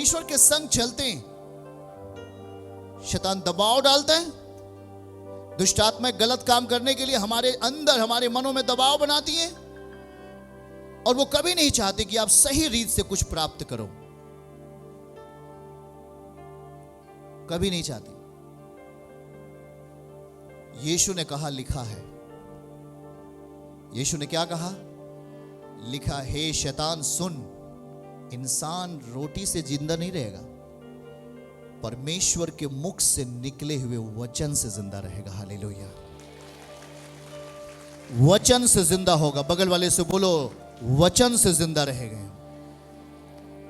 परमेश्वर के संग चलते हैं, शैतान दबाव डालता है, दुष्ट आत्माएं गलत काम करने के लिए हमारे अंदर, हमारे मनों में दबाव बनाती हैं, और वो कभी नहीं चाहते कि आप सही रीत से कुछ प्राप्त करो, कभी नहीं चाहती। यीशु ने कहा, लिखा है। यीशु ने क्या कहा? लिखा, हे शैतान सुन, इंसान रोटी से जिंदा नहीं रहेगा, परमेश्वर के मुख से निकले हुए वचन से जिंदा रहेगा। हालेलुया। वचन से जिंदा होगा। बगल वाले से बोलो, वचन से जिंदा रहेंगे,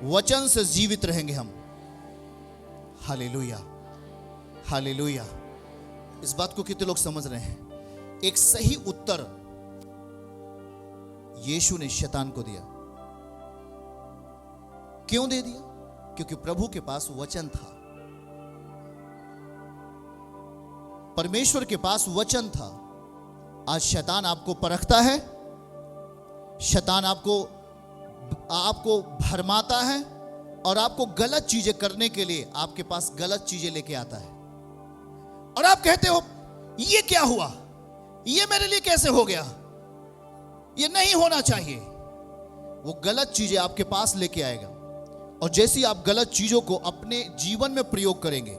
वचन से जीवित रहेंगे हम। Hallelujah, hallelujah. इस बात को कितने लोग समझ रहे हैं? एक सही उत्तर यीशु ने शैतान को दिया। क्यों दे दिया? क्योंकि प्रभु के पास वचन था, परमेश्वर के पास वचन था। आज शैतान आपको परखता है, शैतान आपको भरमाता है, और आपको गलत चीजें करने के लिए आपके पास गलत चीजें लेके आता है, और आप कहते हो ये क्या हुआ, ये मेरे लिए कैसे हो गया, ये नहीं होना चाहिए। वो गलत चीजें आपके पास लेके आएगा, और जैसे ही आप गलत चीजों को अपने जीवन में प्रयोग करेंगे,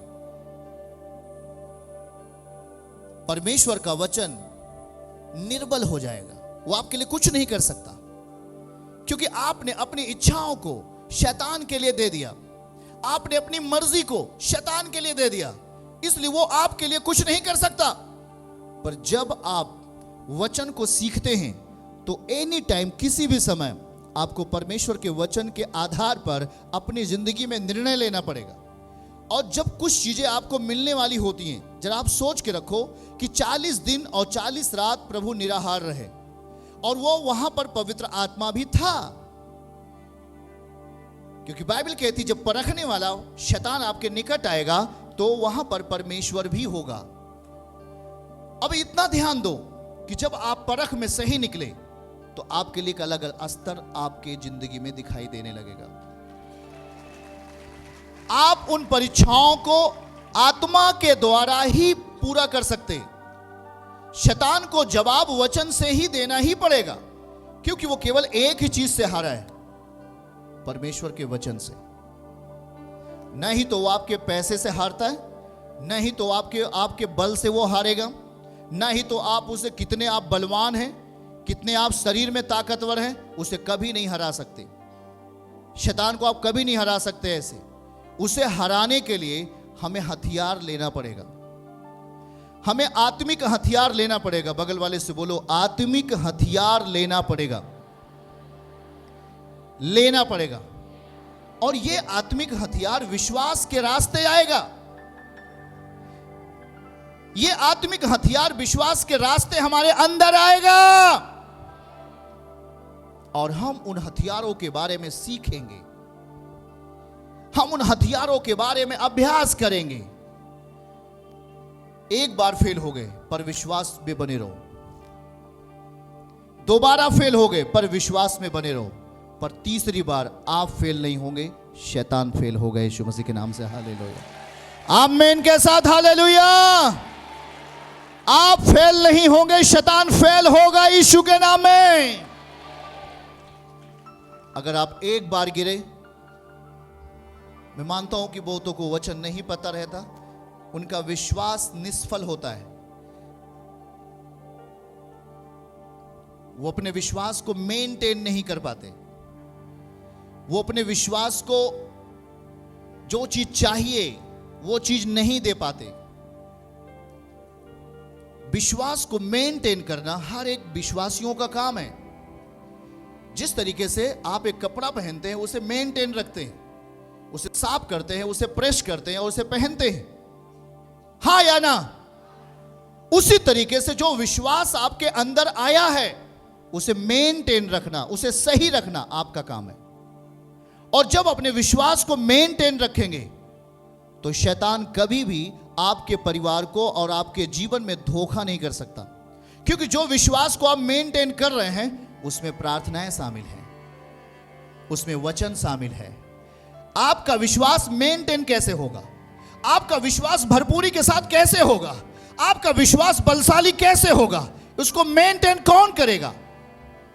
परमेश्वर का वचन निर्बल हो जाएगा। वो आपके लिए कुछ नहीं कर सकता, क्योंकि आपने अपनी इच्छाओं को शैतान के लिए दे दिया, आपने अपनी मर्जी को शैतान के लिए दे दिया, इसलिए वो आपके लिए कुछ नहीं कर सकता। पर जब आप वचन को सीखते हैं तो एनी टाइम, किसी भी समय आपको परमेश्वर के वचन के आधार पर अपनी जिंदगी में निर्णय लेना पड़ेगा। और जब कुछ चीजें आपको मिलने वाली होती हैं, जरा आप सोच के रखो कि 40 दिन और 40 रात प्रभु निराहार रहे, और वो वहां पर पवित्र आत्मा भी था, क्योंकि बाइबल कहती जब परखने वाला शैतान आपके निकट आएगा तो वहां पर परमेश्वर भी होगा। अब इतना ध्यान दो कि जब आप परख में सही निकले तो आपके लिए एक अलग स्तर आपके जिंदगी में दिखाई देने लगेगा। आप उन परीक्षाओं को आत्मा के द्वारा ही पूरा कर सकते। शैतान को जवाब वचन से ही देना ही पड़ेगा, क्योंकि वो केवल एक ही चीज से हारा है, परमेश्वर के वचन से। नहीं तो वो आपके पैसे से हारता है, नहीं तो आपके बल से वो हारेगा, नहीं तो आप उसे कितने आप बलवान हैं, कितने आप शरीर में ताकतवर हैं, उसे कभी नहीं हरा सकते। शैतान को आप कभी नहीं हरा सकते। ऐसे उसे हराने के लिए हमें हथियार लेना पड़ेगा, हमें आत्मिक हथियार लेना पड़ेगा। बगल वाले से बोलो, आत्मिक हथियार लेना पड़ेगा, लेना पड़ेगा। और ये आत्मिक हथियार विश्वास के रास्ते आएगा। ये आत्मिक हथियार विश्वास के रास्ते हमारे अंदर आएगा, और हम उन हथियारों के बारे में सीखेंगे, हम उन हथियारों के बारे में अभ्यास करेंगे। एक बार फेल हो गए पर विश्वास में बने रहो, दोबारा फेल हो गए पर विश्वास में बने रहो, पर तीसरी बार आप फेल नहीं होंगे, शैतान फेल होगा। यीशु मसीह के नाम से हालेलुया, आमीन के साथ हालेलुया। आप फेल नहीं होंगे, शैतान फेल होगा यीशु के नाम में। अगर आप एक बार गिरे, मैं मानता हूं कि बहुतों को वचन नहीं पता रहता, उनका विश्वास निष्फल होता है। वो अपने विश्वास को मेंटेन नहीं कर पाते, वो अपने विश्वास को जो चीज चाहिए वो चीज नहीं दे पाते। विश्वास को मेंटेन करना हर एक विश्वासियों का काम है। जिस तरीके से आप एक कपड़ा पहनते हैं, उसे मेंटेन रखते हैं, उसे साफ करते हैं, उसे प्रेस करते हैं और उसे पहनते हैं, हाँ या ना? उसी तरीके से जो विश्वास आपके अंदर आया है उसे मेंटेन रखना, उसे सही रखना आपका काम है। और जब अपने विश्वास को मेंटेन रखेंगे तो शैतान कभी भी आपके परिवार को और आपके जीवन में धोखा नहीं कर सकता, क्योंकि जो विश्वास को आप मेंटेन कर रहे हैं उसमें प्रार्थनाएं शामिल हैं, उसमें वचन शामिल है। आपका विश्वास मेंटेन कैसे होगा, आपका विश्वास भरपूरी के साथ कैसे होगा, आपका विश्वास बलशाली कैसे होगा, उसको मेंटेन कौन करेगा?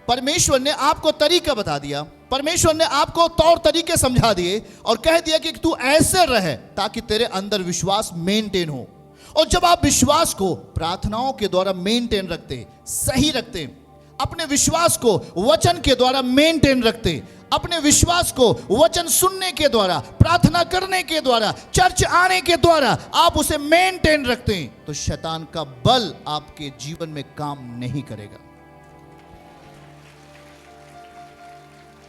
परमेश्वर ने आपको तरीका बता दिया, परमेश्वर ने आपको तौर तरीके समझा दिए और कह दिया कि तू ऐसे रहे ताकि तेरे अंदर विश्वास मेंटेन हो। और जब आप विश्वास को प्रार्थनाओं के द्वारा मेंटेन रखते, सही रखते, अपने विश्वास को वचन के द्वारा मेंटेन रखते, अपने विश्वास को वचन सुनने के द्वारा, प्रार्थना करने के द्वारा, चर्च आने के द्वारा आप उसे मेंटेन रखते हैं, तो शैतान का बल आपके जीवन में काम नहीं करेगा।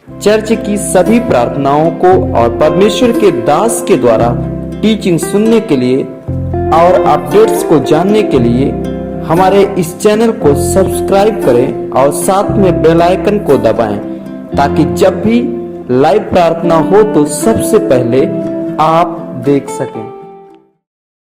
चर्च की सभी प्रार्थनाओं को और परमेश्वर के दास के द्वारा टीचिंग सुनने के लिए और अपडेट्स को जानने के लिए हमारे इस चैनल को सब्सक्राइब करें और साथ में बेल आइकन को दबाएं, ताकि जब भी लाइव प्रार्थना हो तो सबसे पहले आप देख सकें।